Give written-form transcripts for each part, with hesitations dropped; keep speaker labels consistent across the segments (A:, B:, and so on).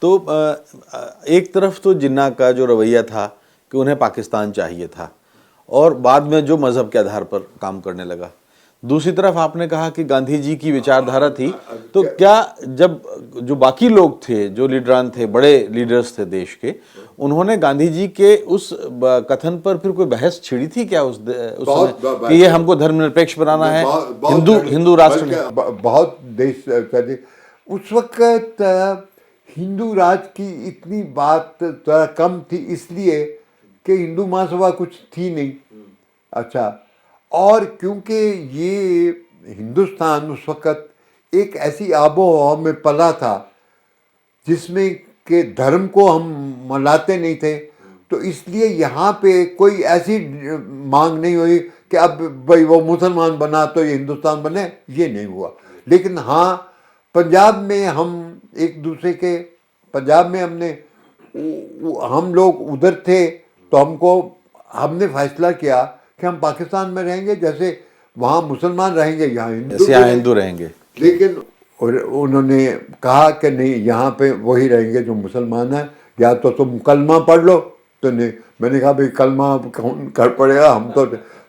A: तो एक तरफ तो जिन्ना का जो रवैया था कि उन्हें पाकिस्तान चाहिए था और बाद में जो मज़हब के आधार पर काम करने लगा, दूसरी तरफ आपने कहा कि गांधी जी की विचारधारा थी, तो क्या जब जो बाकी लोग थे, जो लीडरान थे, बड़े लीडर्स थे देश के, उन्होंने गांधी जी के उस कथन पर फिर कोई बहस छिड़ी थी क्या उस समय कि ये हमको धर्मनिरपेक्ष बनाना है, हिंदू राष्ट्र नहीं?
B: बहुत देश चले उस वक्त हिंदू राज की इतनी बात थोड़ा कम थी, इसलिए कि हिंदू महासभा कुछ थी नहीं। अच्छा, और क्योंकि ये हिंदुस्तान उस वक्त एक ऐसी आबो हवा में पला था जिसमें के धर्म को हम मनाते नहीं थे, तो इसलिए यहाँ पे कोई ऐसी मांग नहीं हुई कि अब भाई वो मुसलमान बना तो ये हिंदुस्तान बने, ये नहीं हुआ। लेकिन हाँ, पंजाब में हम एक दूसरे के, पंजाब में हम लोग उधर थे तो हमने फैसला किया कि हम पाकिस्तान में रहेंगे, जैसे वहाँ मुसलमान रहेंगे यहाँ
A: हिंदू रहेंगे।
B: लेकिन उन्होंने कहा कि नहीं, यहाँ पे वही रहेंगे जो मुसलमान है, या तो तुम कलमा पढ़ लो। तो नहीं, मैंने कहा भाई कलमा कौन कर पड़ेगा, हम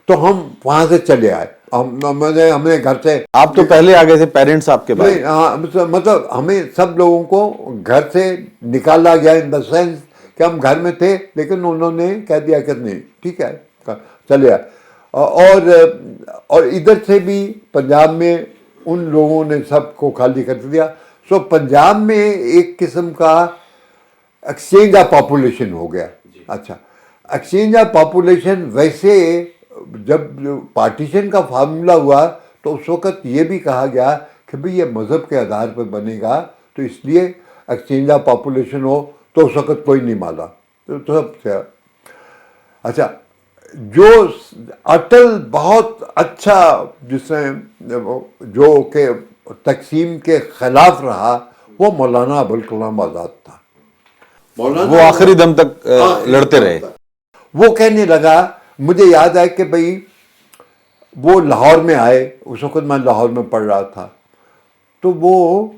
B: तो हम वहाँ से चले आए। हमने घर से,
A: आप तो पहले आ गए थे, पेरेंट्स आपके बाद?
B: नहीं, हाँ, मतलब हमें सब लोगों को घर से निकाला गया इन द सेंस कि हम घर में थे, लेकिन उन्होंने कह दिया कि नहीं ठीक है चले आए। और इधर से भी पंजाब में उन लोगों ने सबको खाली कर दिया। सो पंजाब में एक किस्म का एक्सचेंज ऑफ पॉपुलेशन हो गया। अच्छा, एक्सचेंज ऑफ पॉपुलेशन, वैसे जब पार्टीशन का फार्मूला हुआ तो उस वक़्त ये भी कहा गया कि भाई ये मज़हब के आधार पर बनेगा, तो इसलिए एक्सचेंज ऑफ पॉपुलेशन हो, तो उस वक़्त कोई नहीं माना। तो सब अच्छा, जो अटल बहुत अच्छा, जिसने जो के तकसीम के खिलाफ रहा, वो मौलाना अबुल कलाम आज़ाद था।
A: वो आखिरी दम तक लड़ते रहे।
B: वो कहने लगा, मुझे याद है कि भाई वो लाहौर में आए, उस वक्त मैं लाहौर में पढ़ रहा था, तो वो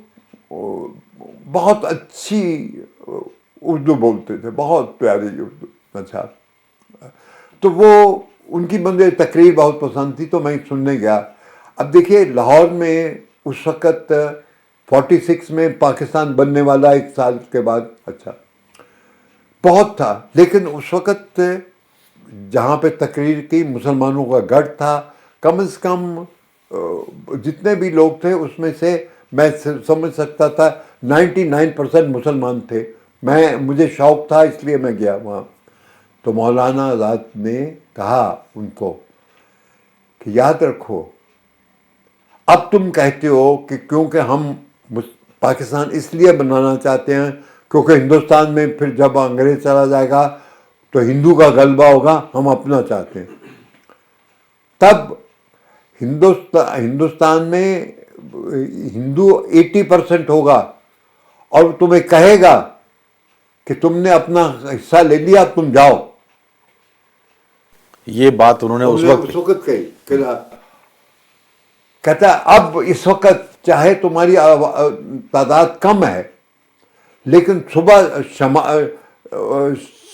B: बहुत अच्छी उर्दू बोलते थे, बहुत प्यारी उर्दू। अच्छा, तो वो उनकी मुझे तकरीर बहुत पसंद थी, तो मैं सुनने गया। अब देखिए, लाहौर में उस वक़्त 46 में पाकिस्तान बनने वाला, 1 साल के बाद। अच्छा, बहुत था, लेकिन उस वक़्त जहाँ पे तकरीर की, मुसलमानों का गढ़ था। कम से कम जितने भी लोग थे उसमें से मैं समझ सकता था 99% मुसलमान थे। मुझे शौक़ था, इसलिए मैं गया वहाँ। तो मौलाना आज़ाद ने कहा उनको कि याद रखो, अब तुम कहते हो कि क्योंकि हम पाकिस्तान इसलिए बनाना चाहते हैं क्योंकि हिंदुस्तान में फिर जब अंग्रेज चला जाएगा तो हिंदू का गलबा होगा, हम अपना चाहते हैं। तब हिंदुस्तान में हिंदू 80% होगा और तुम्हें कहेगा कि तुमने अपना हिस्सा ले लिया, तुम जाओ।
A: ये बात उन्होंने उस वक्त
B: कही। कहता अब इस वक्त चाहे तुम्हारी तादाद कम है, लेकिन सुबह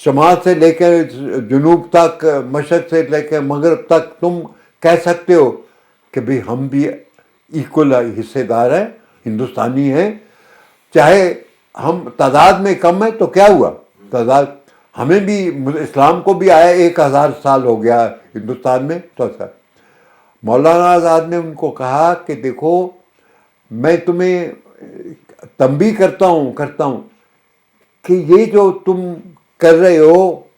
B: शमा से लेकर जुनूब तक, मशरक से लेकर मगरब तक तुम कह सकते हो कि भाई हम भी इक्वल हिस्सेदार हैं, हिंदुस्तानी हैं। चाहे हम तादाद में कम है तो क्या हुआ, तादाद हमें भी, इस्लाम को भी आया 1000 साल हो गया हिंदुस्तान में। तो अच्छा, मौलाना आज़ाद ने उनको कहा कि देखो, मैं तुम्हें तंबीह करता हूँ कि ये जो तुम कर रहे हो,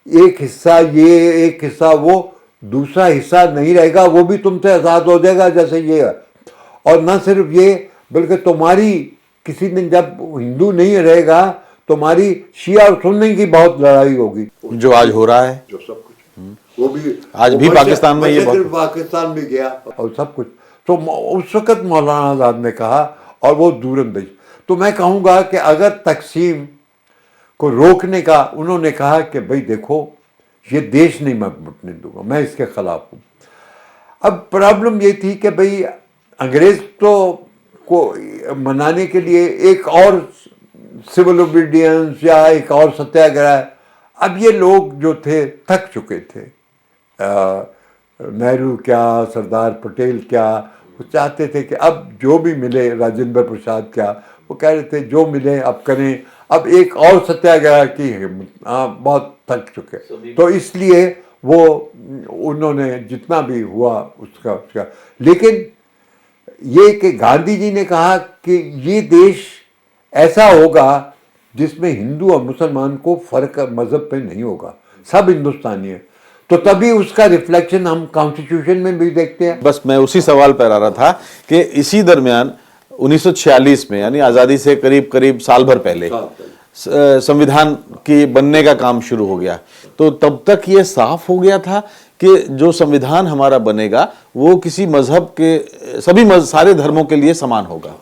B: एक हिस्सा ये, एक हिस्सा वो, दूसरा हिस्सा नहीं रहेगा, वो भी तुमसे आज़ाद हो जाएगा जैसे ये है। और न सिर्फ ये, बल्कि तुम्हारी किसी दिन जब हिंदू नहीं रहेगा, तुम्हारी शिया और सुन्नी की बहुत लड़ाई होगी,
A: जो आज हो रहा है,
B: जो सब कुछ वो भी
A: आज भी पाकिस्तान में, ये
B: पाकिस्तान में गया और सब कुछ। तो उस वक़्त मौलाना आज़ाद ने कहा, और वो दूरंदेश। तो मैं कहूँगा कि अगर तकसीम को रोकने का, उन्होंने कहा कि भाई देखो, ये देश नहीं मैं बटने दूंगा, मैं इसके खिलाफ हूँ। अब प्रॉब्लम ये थी कि भाई अंग्रेज तो को मनाने के लिए एक और सिविल ओबीडियंस या एक और सत्याग्रह, अब ये लोग जो थे थक चुके थे। नेहरू क्या, सरदार पटेल क्या, वो चाहते थे कि अब जो भी मिले, राजेंद्र प्रसाद क्या, वो कह रहे थे जो मिले अब करें, अब एक और सत्याग्रह की बहुत थक चुके। तो इसलिए वो उन्होंने जितना भी हुआ उसका लेकिन ये कि गांधी जी ने कहा कि ये देश ऐसा होगा जिसमें हिंदू और मुसलमान को फर्क मजहब पे नहीं होगा, सब हिंदुस्तानी है। तो तभी उसका रिफ्लेक्शन हम कॉन्स्टिट्यूशन में भी देखते हैं।
A: बस मैं उसी सवाल पर आ रहा था कि इसी दरमियान 1946 में, यानी आज़ादी से करीब करीब साल भर पहले संविधान की बनने का काम शुरू हो गया। तो तब तक ये साफ हो गया था कि जो संविधान हमारा बनेगा वो किसी मजहब के सारे धर्मों के लिए समान होगा।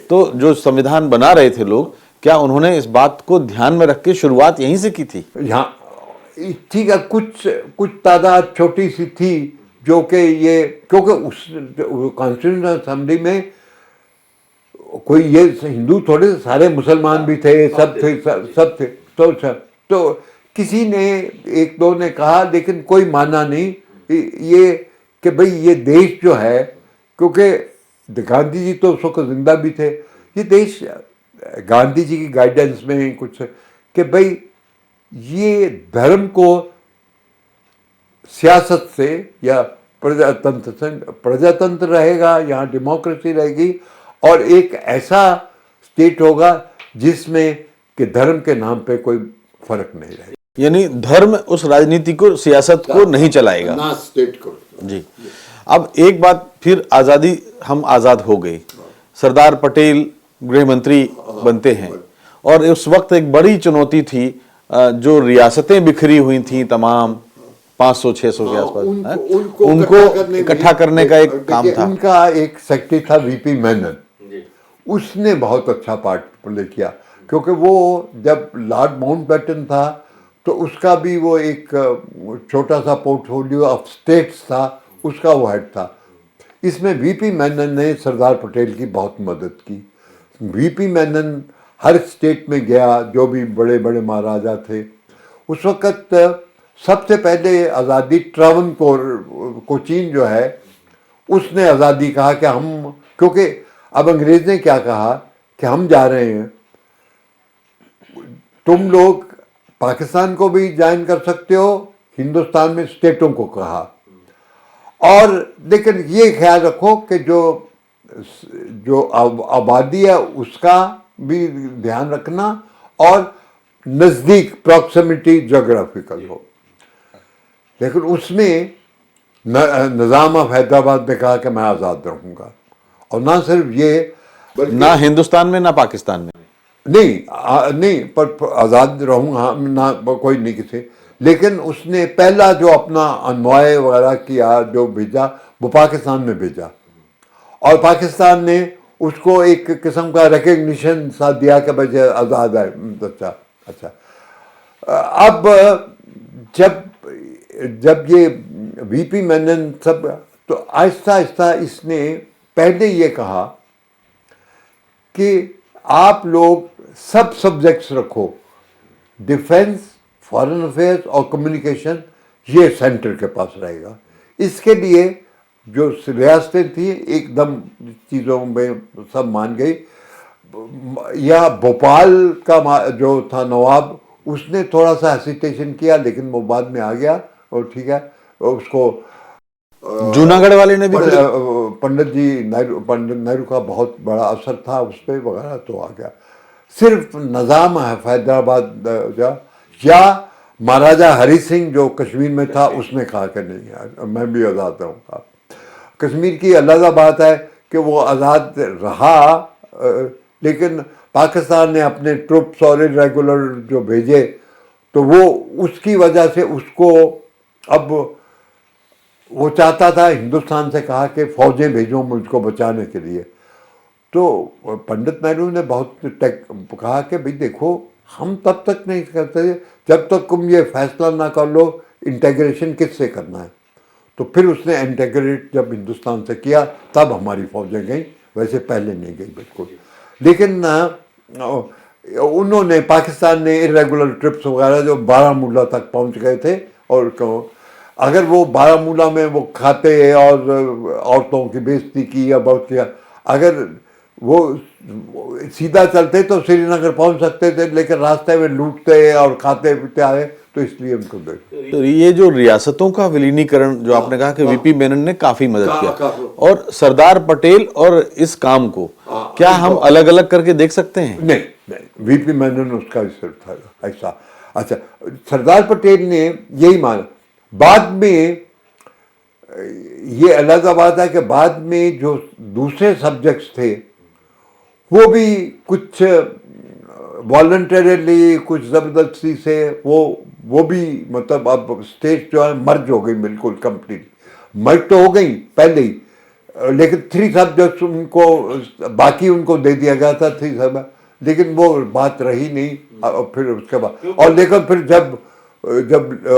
A: तो जो संविधान बना रहे थे लोग, क्या उन्होंने इस बात को ध्यान में रख के शुरुआत यहीं से की थी?
B: यहाँ ठीक है, कुछ तादाद छोटी सी थी जो कि ये, क्योंकि उस कॉन्स्टिट्यूशनल असेंबली में कोई ये हिंदू थोड़े, सारे मुसलमान भी थे, सब थे। तो किसी ने, एक दो ने कहा, लेकिन कोई माना नहीं ये कि भाई ये देश जो है, क्योंकि गांधी जी तो उस वक्त जिंदा भी थे, ये देश गांधी जी की गाइडेंस में कुछ कि भाई ये धर्म को सियासत से या प्रजातंत्र रहेगा, यहाँ डेमोक्रेसी रहेगी, और एक ऐसा स्टेट होगा जिसमें कि धर्म के नाम पे कोई फर्क नहीं रहेगा।
A: यानी धर्म उस राजनीति को, सियासत को नहीं चलाएगा,
B: ना स्टेट को।
A: जी। अब एक बात फिर, आज़ादी, हम आज़ाद हो गए, सरदार पटेल गृह मंत्री बनते हैं, और उस वक्त एक बड़ी चुनौती थी, जो रियासतें बिखरी हुई थी तमाम 500-600 के आसपास, उनको इकट्ठा करने का एक काम था।
B: उनका एक सेक्रेटरी था वीपी मेनन, उसने बहुत अच्छा पार्ट प्ले किया, क्योंकि वो जब लॉर्ड माउंटबेटन था तो उसका भी वो एक छोटा सा पोर्टफोलियो ऑफ स्टेट्स था, उसका वो हेड था। इसमें वीपी मेनन ने सरदार पटेल की बहुत मदद की। वीपी मेनन हर स्टेट में गया, जो भी बड़े बड़े महाराजा थे उस वक़्त। सबसे पहले आज़ादी ट्रावनकोर, कोचीन जो है, उसने आज़ादी कहा कि हम, क्योंकि अब अंग्रेज ने क्या कहा कि हम जा रहे हैं, तुम लोग पाकिस्तान को भी ज्वाइन कर सकते हो, हिंदुस्तान में स्टेटों को कहा, और लेकिन ये ख्याल रखो कि जो आबादी है उसका भी ध्यान रखना, और नज़दीक प्रॉक्सिमिटी जोग्राफिकल हो। लेकिन उसमें निज़ाम ऑफ हैदराबाद ने कहा कि मैं आज़ाद रहूँगा, और ना सिर्फ ये,
A: ना हिंदुस्तान में ना पाकिस्तान में,
B: नहीं पर आज़ाद रहूँगा ना, कोई नहीं किसी। लेकिन उसने पहला जो अपना अनवाय वगैरह किया, जो भेजा, वो पाकिस्तान में भेजा, और पाकिस्तान ने उसको एक किस्म का रिकग्निशन सा दिया कि भाई आज़ाद है। अच्छा। अब जब ये वीपी मेनन सब, तो आहिस्ता आहिस्ता इसने पहले ये कहा कि आप लोग सब सब्जेक्ट्स रखो, डिफेंस, फॉरेन अफेयर्स और कम्युनिकेशन, ये सेंटर के पास रहेगा। इसके लिए जो रियासतें थी एकदम चीज़ों में सब मान गई। या भोपाल का जो था नवाब, उसने थोड़ा सा हेसिटेशन किया, लेकिन वो बाद में आ गया, और ठीक है, उसको
A: जूनागढ़ वाले ने भी
B: पंडित नेहरू का बहुत बड़ा असर था उस पर वगैरह, तो आ गया। सिर्फ निज़ाम हैदराबाद या महाराजा हरि सिंह जो कश्मीर में था, उसने कहा कि नहीं यार, मैं भी आज़ाद रहूँगा। कश्मीर की अलग बात है कि वो आज़ाद रहा, लेकिन पाकिस्तान ने अपने ट्रुप्स और इरेगुलर जो भेजे, तो वो उसकी वजह से उसको, अब वो चाहता था, हिंदुस्तान से कहा कि फ़ौजें भेजो मुझको बचाने के लिए। तो पंडित नेहरू ने बहुत कहा कि भाई देखो, हम तब तक नहीं करते जब तक तुम ये फैसला ना कर लो इंटीग्रेशन किससे करना है। तो फिर उसने इंटीग्रेट जब हिंदुस्तान से किया, तब हमारी फ़ौजें गई, वैसे पहले नहीं गई बिल्कुल। लेकिन उन्होंने पाकिस्तान ने इरेगुलर ट्रिप्स वगैरह जो बारामूला तक पहुंच गए थे, और अगर वो बारामूला में वो खाते और औरतों की बेइज्जती की या बहुत किया, अगर वो सीधा चलते तो श्रीनगर पहुंच सकते थे, लेकिन रास्ते में लूटते और खाते पीते आए, तो इसलिए उनको देख।
A: तो ये जो रियासतों का विलीनीकरण जो आपने कहा कि वीपी मेनन ने काफी मदद किया, और सरदार पटेल और इस काम को क्या हम अलग अलग करके देख सकते हैं?
B: नहीं नहीं, वीपी मेनन उसका सिर्फ था ऐसा। अच्छा, सरदार पटेल ने यही माना। बाद में ये अलग बात है कि बाद में जो दूसरे सब्जेक्ट्स थे वो भी कुछ वॉलंटरीली, कुछ ज़बरदस्ती से वो भी मतलब अब स्टेट जो है मर्ज हो गई, बिल्कुल कंप्लीट मर्ज तो हो गई पहले ही, लेकिन 3 सब्जेक्ट्स उनको बाकी उनको दे दिया गया था, 3 सब, लेकिन वो बात रही नहीं। फिर उसके बाद और लेकिन फिर जब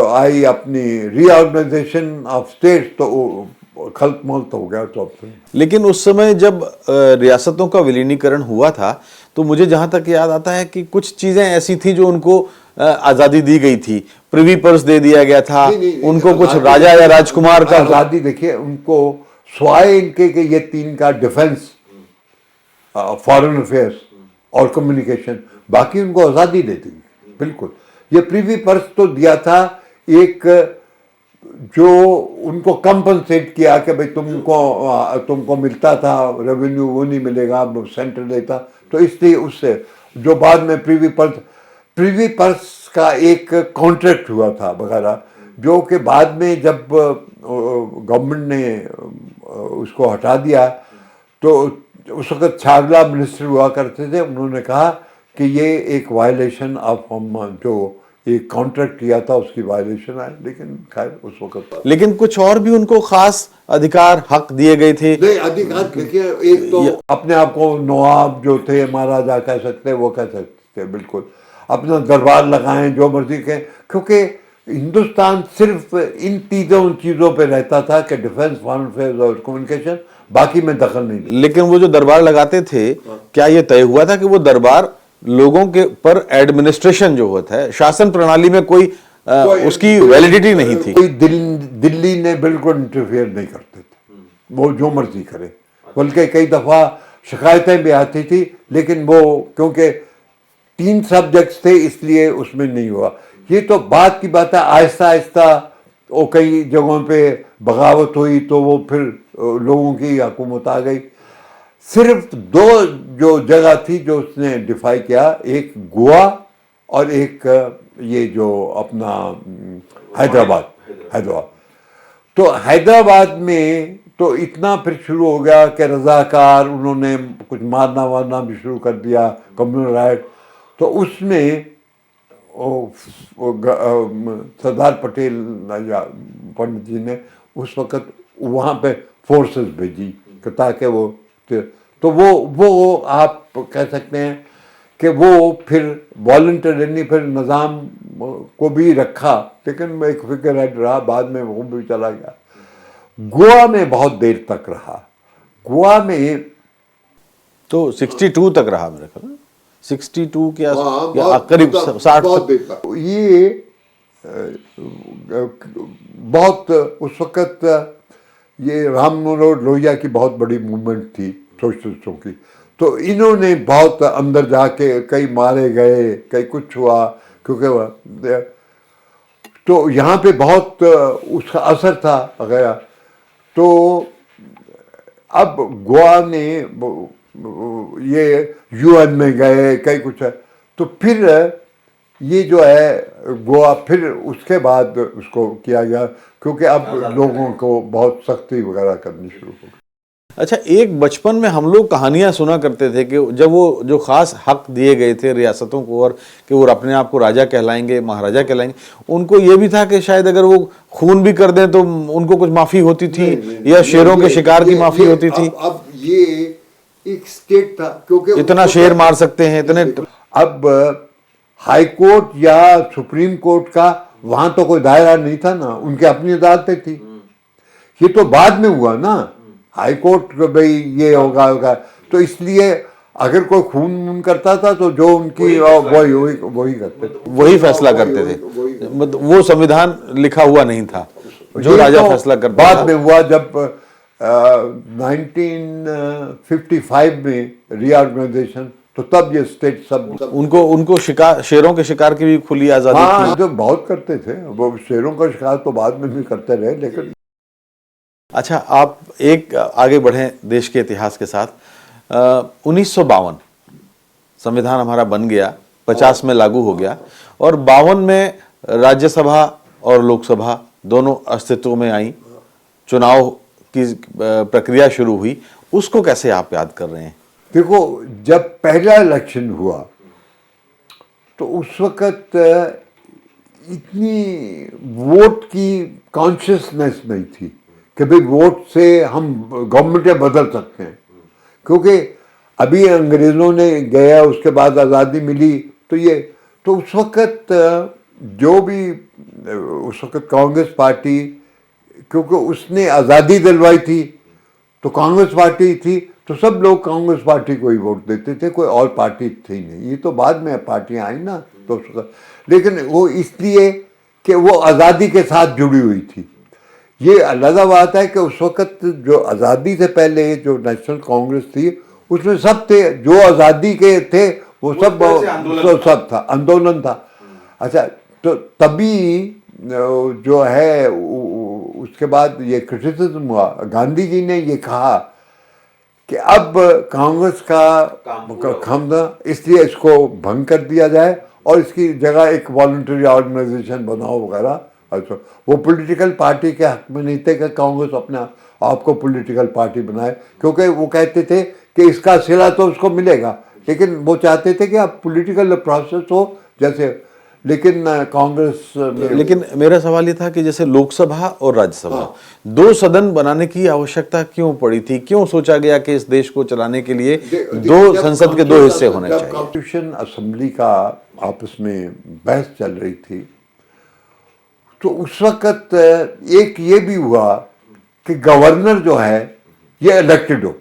B: आई अपनी रीऑर्गेनाइजेशन ऑफ स्टेट्स तो खल्क मल्क हो गया तो।
A: लेकिन उस समय जब रियासतों का विलीनीकरण हुआ था तो मुझे जहां तक याद आता है कि कुछ चीजें ऐसी थी जो उनको आजादी दी गई थी, प्रिवी पर्स दे दिया गया था, उनको कुछ राजा या राजकुमार का
B: आजादी। देखिए, उनको स्वाय इनके के ये 3 का डिफेंस, फॉरेन अफेयर्स और कम्युनिकेशन, बाकी उनको आजादी दे दी बिल्कुल। ये प्रिवी पर्स तो दिया था, एक जो उनको कंपनसेट किया कि भाई तुमको मिलता था रेवेन्यू, वो नहीं मिलेगा, सेंटर देता, तो इसलिए उससे जो बाद में प्रिवी पर्स का एक कॉन्ट्रैक्ट हुआ था वगैरह, जो कि बाद में जब गवर्नमेंट ने उसको हटा दिया तो उस वक्त छागला मिनिस्टर हुआ करते थे, उन्होंने कहा कि ये एक वायलेशन ऑफ जो एक कॉन्ट्रैक्ट किया था उसकी वायलेशन है, लेकिन खैर उस वक्त।
A: लेकिन कुछ और भी उनको खास अधिकार हक दिए गए थे।
B: नहीं, अधिकार देखिए, एक तो अपने आप को नवाब जो थे, महाराजा कह सकते, वो कह सकते बिल्कुल, अपना दरबार लगाएं, जो मर्जी कहें, क्योंकि हिंदुस्तान सिर्फ इन चीज़ों पे रहता था कि डिफेंस, फॉरेन अफेयर्स और कम्युनिकेशन, बाकी में दखल नहीं।
A: लेकिन वो जो दरबार लगाते थे, क्या ये तय हुआ था कि वो दरबार लोगों के पर एडमिनिस्ट्रेशन जो होता है, शासन प्रणाली में कोई उसकी वैलिडिटी नहीं थी?
B: कोई दिल्ली ने बिल्कुल इंटरफेयर नहीं करते थे, वो जो मर्जी करे, बल्कि कई दफ़ा शिकायतें भी आती थी, लेकिन वो क्योंकि 3 सब्जेक्ट्स थे इसलिए उसमें नहीं हुआ। ये तो बात की बात है, आहिस्ता आहिस्ता वो कई जगहों पे बगावत हुई तो वो फिर लोगों की हुकूमत आ गई। सिर्फ 2 जो जगह थी जो उसने डिफाई किया, एक गोवा और एक ये जो अपना हैदराबाद। तो हैदराबाद में तो इतना फिर शुरू हो गया कि रजाकार, उन्होंने कुछ मारना वारना भी शुरू कर दिया, कम्युनल राइट। तो उसमें सरदार पटेल या पंडित जी ने उस वक़्त वहाँ पे फोर्सेस भेजी ताकि वो, तो वो आप कह सकते हैं कि वो फिर वॉलंटरली फिर निज़ाम को भी रखा, लेकिन एक फिगर हेड रहा, बाद में वो भी चला गया। गोवा में बहुत देर तक रहा। गोवा में
A: तो 62 तक रहा मेरे ख्याल, 62 के करीब 60।
B: ये बहुत उस वक़्त ये राम मनोहर लोहिया की बहुत बड़ी मूवमेंट थी सोशलिस्टों की, तो इन्होंने बहुत अंदर जाके कई मारे गए, कई कुछ हुआ, क्योंकि तो यहाँ पे बहुत उसका असर था गया। तो अब गोवा ने ये यूएन में गए, कई कुछ है, तो फिर ये जो है गोवा फिर उसके बाद उसको किया गया, क्योंकि अब लोगों को बहुत सख्ती वगैरह करनी शुरू हो गई।
A: अच्छा, एक बचपन में हम लोग कहानियां सुना करते थे कि जब वो जो खास हक दिए गए थे रियासतों को, और कि वो अपने आप को राजा कहलाएंगे, महाराजा कहलाएंगे, उनको ये भी था कि शायद अगर वो खून भी कर दें तो उनको कुछ माफी होती थी, या शेरों के शिकार की माफी होती थी।
B: अब ये एक स्टेट था, क्योंकि
A: इतना शेर मार सकते हैं इतने।
B: अब हाई कोर्ट या सुप्रीम कोर्ट का वहां तो कोई दायरा नहीं था ना, उनकी अपनी अदालतें थी। ये तो बाद में हुआ ना, हाई कोर्ट भाई ये होगा, तो इसलिए अगर कोई खून वून करता था तो जो उनकी वही करते थे।
A: वही फैसला करते थे, मतलब वो संविधान लिखा हुआ नहीं था, जो
B: ये
A: राजा
B: तो
A: फैसला करता
B: बाद
A: था।
B: में हुआ जब 1955 में रीऑर्गेनाइजेशन, तो तब ये स्टेट सब
A: उनको शिकार, शेरों के शिकार की भी खुली आजादी
B: हाँ
A: थी।
B: जो बहुत करते थे, वो शेरों का शिकार तो बाद में भी करते रहे, लेकिन
A: अच्छा, आप एक आगे बढ़े देश के इतिहास के साथ। 1952 संविधान हमारा बन गया, 50 में लागू हो गया, और 52 में राज्यसभा और लोकसभा दोनों अस्तित्व में आई, चुनाव की प्रक्रिया शुरू हुई। उसको कैसे आप याद कर रहे हैं?
B: देखो, जब पहला इलेक्शन हुआ तो उस वक़्त इतनी वोट की कॉन्शियसनेस नहीं थी कि भाई वोट से हम गवर्नमेंटें बदल सकते हैं, क्योंकि अभी अंग्रेज़ों ने गया, उसके बाद आज़ादी मिली, तो उस वक़्त जो भी उस वक़्त कांग्रेस पार्टी, क्योंकि उसने आज़ादी दिलवाई थी, तो कांग्रेस पार्टी थी, तो सब लोग कांग्रेस पार्टी को ही वोट देते थे, कोई और पार्टी थी नहीं। ये तो बाद में पार्टियां आई ना, तो लेकिन वो इसलिए कि वो आज़ादी के साथ जुड़ी हुई थी। ये अलग बात है कि उस वक़्त जो आज़ादी से पहले जो नेशनल कांग्रेस थी, उसमें सब थे, जो आज़ादी के थे वो सब था, आंदोलन था। अच्छा, तो तभी जो है उसके बाद ये क्रिटिसिज्म हुआ, गांधी जी ने ये कहा कि अब कांग्रेस का खामदा, इसलिए इसको भंग कर दिया जाए और इसकी जगह एक वॉलंटरी ऑर्गेनाइजेशन बनाओ वगैरह। अच्छा, वो पॉलिटिकल पार्टी के हक में नहीं थे कि कांग्रेस अपने आप को पॉलिटिकल पार्टी बनाए, क्योंकि वो कहते थे कि इसका सिला तो उसको मिलेगा, लेकिन वो चाहते थे कि अब पॉलिटिकल प्रोसेस हो जैसे, लेकिन कांग्रेस
A: लेकिन मेरा सवाल ये था कि जैसे लोकसभा और राज्यसभा, दो सदन बनाने की आवश्यकता क्यों पड़ी थी? क्यों सोचा गया कि इस देश को चलाने के लिए दो संसद के दो हिस्से होने चाहिए?
B: कॉन्स्टिट्यूशन असेंबली का आपस में बहस चल रही थी, तो उस वक़्त एक ये भी हुआ कि गवर्नर जो है ये इलेक्टेड हो।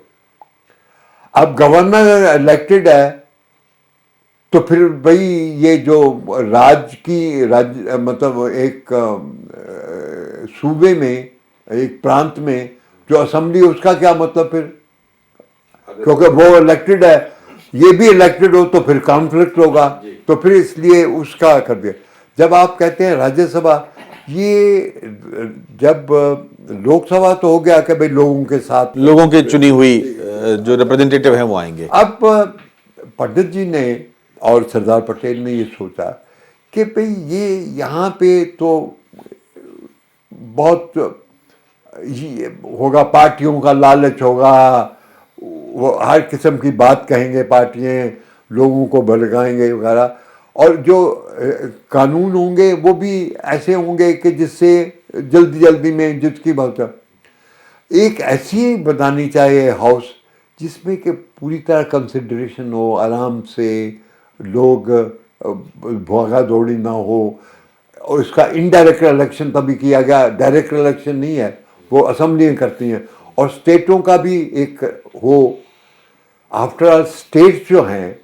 B: अब गवर्नर इलेक्टेड है तो फिर भाई ये जो राज्य मतलब एक सूबे में, एक प्रांत में जो असेंबली, उसका क्या मतलब फिर, क्योंकि वो इलेक्टेड है, ये भी इलेक्टेड हो तो फिर कॉन्फ्लिक्ट होगा, तो फिर इसलिए उसका कर दिया। जब आप कहते हैं राज्यसभा, ये जब लोकसभा तो हो गया कि भाई लोगों के साथ,
A: लोगों की चुनी हुई जो रिप्रेजेंटेटिव हैं वो आएंगे।
B: अब पंडित जी ने और सरदार पटेल ने ये सोचा कि भाई ये यहाँ पे तो बहुत ये होगा, पार्टियों का लालच होगा, वो हर किस्म की बात कहेंगे पार्टियाँ, लोगों को भड़काएंगे वगैरह, और जो कानून होंगे वो भी ऐसे होंगे कि जिससे जल्दी जल्दी में जिसकी बात, एक ऐसी बनानी चाहिए हाउस जिसमें कि पूरी तरह कंसिडरेशन हो, आराम से लोग भागा दौड़ी ना हो, और इसका इनडायरेक्ट इलेक्शन तभी किया गया, डायरेक्ट इलेक्शन नहीं है, वो असेंबलियाँ करती हैं, और स्टेटों का भी एक हो। आफ्टर ऑल स्टेट्स जो हैं,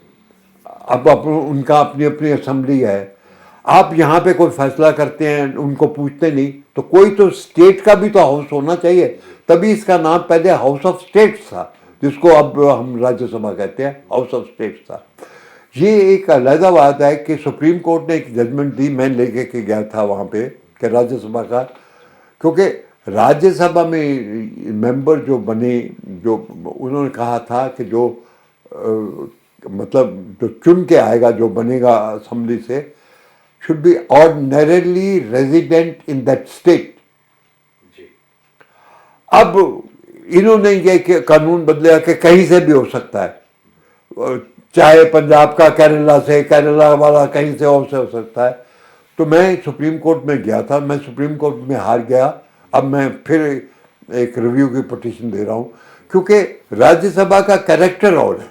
B: अब उनका अपनी अपनी असेंबली है, आप यहाँ पे कोई फैसला करते हैं, उनको पूछते नहीं, तो कोई तो स्टेट का भी तो हाउस होना चाहिए, तभी इसका नाम पहले हाउस ऑफ स्टेट्स था, जिसको अब हम राज्यसभा कहते हैं, हाउस ऑफ स्टेट्स था। ये एक अलग बात है कि सुप्रीम कोर्ट ने एक जजमेंट दी, मैं लेके के गया था वहाँ पे, कि राज्यसभा का, क्योंकि राज्यसभा में मेंबर जो बने, जो उन्होंने कहा था कि जो मतलब जो चुन के आएगा, जो बनेगा असेंबली से, should be ordinarily resident in that state. अब इन्होंने ये कानून बदला कि कहीं से भी हो सकता है, चाहे पंजाब का केरला से, केरला वाला कहीं से और से हो सकता है। तो मैं सुप्रीम कोर्ट में गया था, मैं सुप्रीम कोर्ट में हार गया, अब मैं फिर एक रिव्यू की पिटीशन दे रहा हूँ, क्योंकि राज्यसभा का कैरेक्टर और है,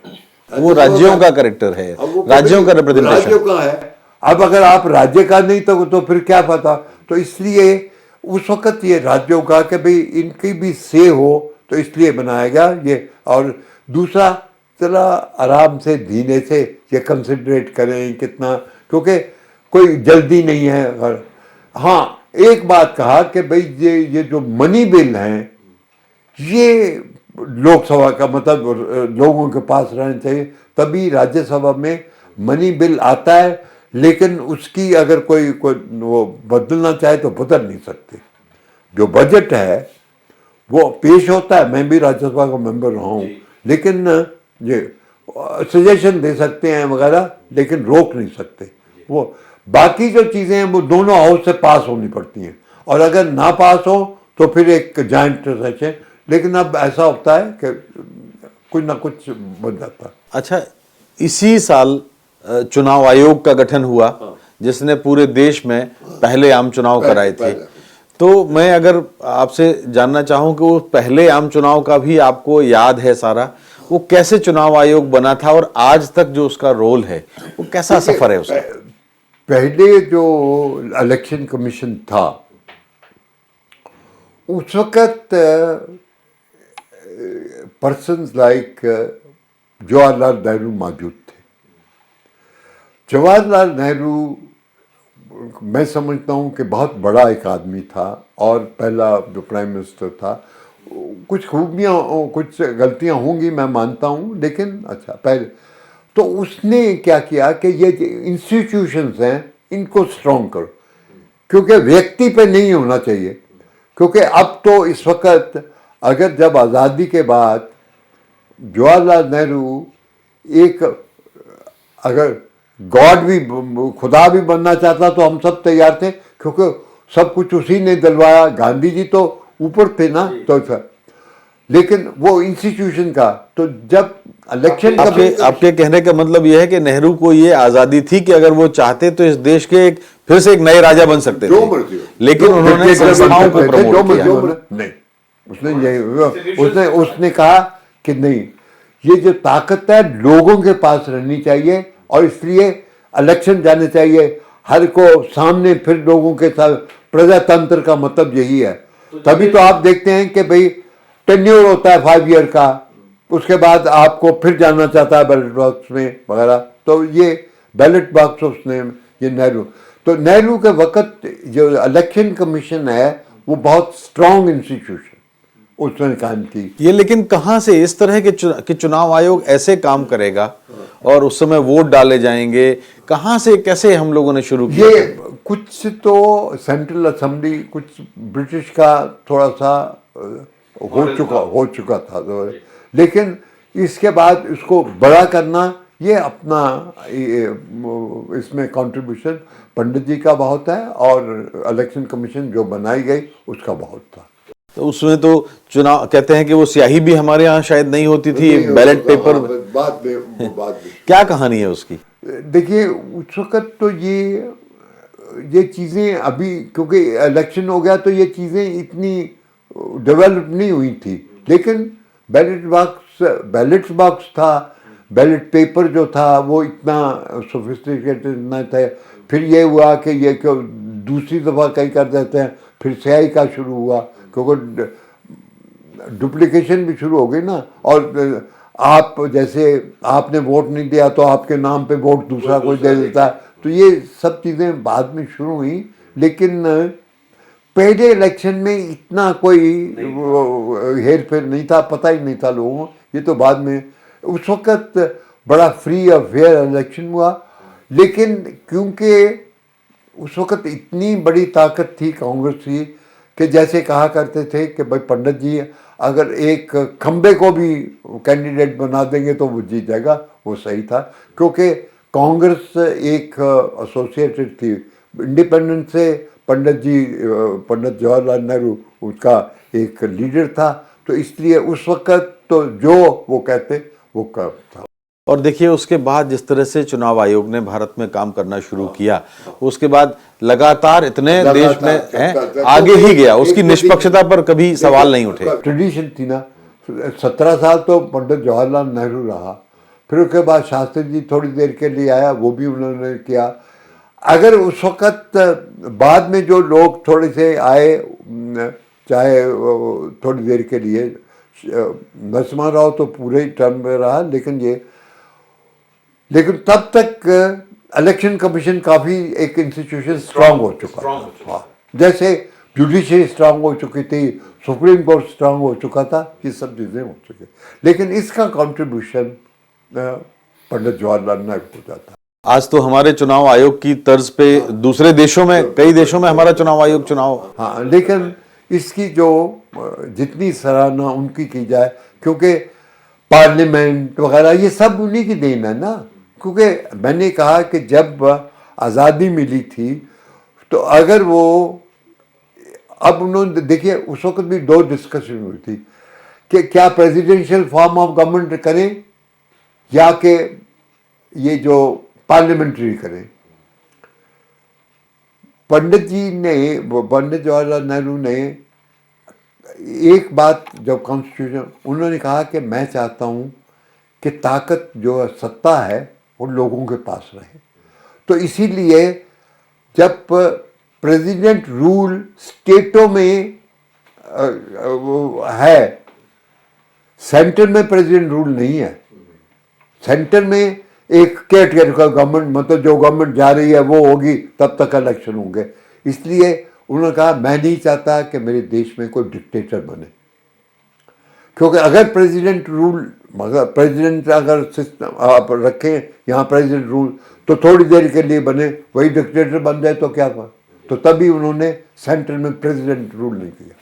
A: वो राज्यों का कैरेक्टर है, राज्यों का रिप्रेजेंटेशन
B: राज्यों का है। अब अगर आप राज्य का नहीं तो फिर क्या पता, तो इसलिए उस वक्त ये राज्यों का कि भाई इनकी भी से हो, तो इसलिए बनाया गया ये। और दूसरा जरा आराम से धीरे से ये कंसिडरेट करें कितना, क्योंकि कोई जल्दी नहीं है। और हाँ, एक बात कहा कि भाई ये जो मनी बिल हैं ये लोकसभा का मतलब लोगों के पास रहना चाहिए, तभी राज्यसभा में मनी बिल आता है। लेकिन उसकी अगर कोई वो बदलना चाहे तो बदल नहीं सकते। जो बजट है वो पेश होता है, मैं भी राज्यसभा का मेंबर रहा हूँ, लेकिन ये सजेशन दे सकते हैं वगैरह, लेकिन रोक नहीं सकते। वो बाकी जो चीज़ें हैं वो दोनों हाउस से पास होनी पड़ती हैं, और अगर ना पास हो तो फिर एक जॉइंट सेशन। लेकिन अब ऐसा होता है कि कुछ ना कुछ बन जाता है।
A: अच्छा, इसी साल चुनाव आयोग का गठन हुआ जिसने पूरे देश में पहले आम चुनाव कराए थे। तो मैं अगर आपसे जानना चाहूं कि वो पहले आम चुनाव का भी आपको याद है सारा, वो कैसे चुनाव आयोग बना था और आज तक जो उसका रोल है वो कैसा सफर है उसका?
B: पहले जो इलेक्शन कमीशन था उस वक्त पर्सन्स लाइक जवाहरलाल नेहरू मौजूद थे। जवाहरलाल नेहरू मैं समझता हूँ कि बहुत बड़ा एक आदमी था, और पहला जो प्राइम मिनिस्टर था। कुछ खूबियाँ कुछ गलतियाँ होंगी मैं मानता हूँ, लेकिन अच्छा पहले तो उसने क्या किया कि ये इंस्टीट्यूशंस हैं इनको स्ट्रॉन्ग करो, क्योंकि व्यक्ति पे नहीं होना चाहिए। क्योंकि अब तो इस वक्त अगर जब आज़ादी के बाद जवाहरलाल नेहरू एक अगर गॉड भी खुदा भी बनना चाहता तो हम सब तैयार थे, क्योंकि सब कुछ उसी ने दिलवाया। गांधी जी तो ऊपर थे ना, तो लेकिन वो इंस्टीट्यूशन का तो जब इलेक्शन
A: आपके कहने का मतलब यह है कि नेहरू को ये आजादी थी कि अगर वो चाहते तो इस देश के फिर से एक नए राजा बन सकते थे, लेकिन उन्होंने संस्थाओं को प्रमोट किया।
B: नहीं, उसने कहा कि नहीं, ये जो ताकत है लोगों के पास रहनी चाहिए, और इसलिए इलेक्शन जाने चाहिए हर को सामने, फिर लोगों के साथ। प्रजातंत्र का मतलब यही है। तभी तो आप देखते हैं कि भाई टेन्योर होता है 5 ईयर का, उसके बाद आपको फिर जाना चाहता है बैलेट बॉक्स में वगैरह। तो ये बैलेट बॉक्स उसने ये नेहरू, तो नेहरू के वक्त जो इलेक्शन कमीशन है वो बहुत स्ट्रांग इंस्टीट्यूशन उसने काम की।
A: ये लेकिन कहाँ से इस तरह के चुनाव आयोग ऐसे काम करेगा और उस समय वोट डाले जाएंगे, कहाँ से कैसे हम लोगों ने शुरू किया?
B: ये कुछ तो सेंट्रल असेंबली, कुछ ब्रिटिश का थोड़ा सा हो चुका था, लेकिन इसके बाद इसको बड़ा करना, ये अपना इसमें कंट्रीब्यूशन पंडित जी का बहुत है, और इलेक्शन कमीशन जो बनाई गई उसका बहुत था।
A: तो उसमें तो चुनाव कहते हैं कि वो स्याही भी हमारे यहाँ शायद नहीं होती थी, बैलेट पेपर।
B: बाद में
A: क्या कहानी है उसकी?
B: देखिए, उस वक्त तो ये चीज़ें अभी, क्योंकि इलेक्शन हो गया तो ये चीज़ें इतनी डेवलप नहीं हुई थी, लेकिन बैलेट बॉक्स था, बैलेट पेपर जो था वो इतना सोफिस्टिकेटेड ना था। फिर ये हुआ कि ये दूसरी दफ़ा कहीं कर देते हैं, फिर स्याही का शुरू हुआ, क्योंकि डुप्लीकेशन भी शुरू हो गई ना। और आप जैसे आपने वोट नहीं दिया तो आपके नाम पे वोट दूसरा कोई दे देता है, तो ये सब चीज़ें बाद में शुरू हुई। लेकिन पहले इलेक्शन में इतना कोई हेर फेर नहीं था, पता ही नहीं था लोगों को। ये तो बाद में, उस वक्त बड़ा फ्री और फेयर इलेक्शन हुआ। लेकिन क्योंकि उस वक्त इतनी बड़ी ताकत थी कांग्रेस की कि जैसे कहा करते थे कि भाई पंडित जी अगर एक खंबे को भी कैंडिडेट बना देंगे तो वो जीत जाएगा। वो सही था, क्योंकि कांग्रेस एक एसोसिएटेड थी इंडिपेंडेंस से। पंडित जवाहरलाल नेहरू उसका एक लीडर था, तो इसलिए उस वक्त तो जो वो कहते वो कर था।
A: और देखिए, उसके बाद जिस तरह से चुनाव आयोग ने भारत में काम करना शुरू किया, उसके बाद लगातार इतने देश में आगे ही गया, उसकी निष्पक्षता पर कभी सवाल नहीं उठे।
B: ट्रेडिशन थी ना, 17 साल तो पंडित जवाहरलाल नेहरू रहा, फिर उसके बाद शास्त्री जी थोड़ी देर के लिए आया, वो भी उन्होंने किया। अगर उस वक्त बाद में जो लोग थोड़े से आए, चाहे थोड़ी देर के लिए, नरसिम्हा राव तो पूरे टर्म में रहा, लेकिन तब तक इलेक्शन कमीशन काफ़ी एक इंस्टीट्यूशन स्ट्रांग हो चुका था। हाँ, जैसे जुडिशरी स्ट्रांग हो चुकी थी, सुप्रीम कोर्ट स्ट्रांग हो चुका था, ये सब चीज़ें हो चुकी। लेकिन इसका कंट्रीब्यूशन पंडित जवाहरलाल नेहरू को जाता।
A: आज तो हमारे चुनाव आयोग की तर्ज पे दूसरे देशों में, कई देशों में हमारा चुनाव आयोग चुनाव।
B: हाँ, लेकिन इसकी जो जितनी सराहना उनकी की जाए, क्योंकि पार्लियामेंट वगैरह ये सब उन्हीं की देन है ना। क्योंकि मैंने कहा कि जब आज़ादी मिली थी तो अगर वो, अब उन्होंने देखिए उस वक्त भी दो डिस्कशन हुई थी कि क्या प्रेसिडेंशियल फॉर्म ऑफ गवर्नमेंट करें या कि ये जो पार्लियामेंट्री करें। पंडित जवाहरलाल नेहरू ने एक बात, जब कॉन्स्टिट्यूशन, उन्होंने कहा कि मैं चाहता हूं कि ताकत जो है, सत्ता है, वो लोगों के पास रहे। तो इसीलिए जब प्रेसिडेंट रूल स्टेटों में वो है, सेंटर में प्रेसिडेंट रूल नहीं है। सेंटर में एक केयर का गवर्नमेंट, मतलब जो गवर्नमेंट जा रही है वो होगी, तब तक इलेक्शन होंगे। इसलिए उन्होंने कहा मैं नहीं चाहता कि मेरे देश में कोई डिक्टेटर बने, क्योंकि अगर प्रेसिडेंट रूल, मगर प्रेसिडेंट अगर सिस्टम आप रखें यहाँ प्रेसिडेंट रूल, तो थोड़ी देर के लिए बने, वही डिक्टेटर बन जाए तो क्या हुआ। तो तभी उन्होंने सेंटर में प्रेसिडेंट रूल नहीं किया।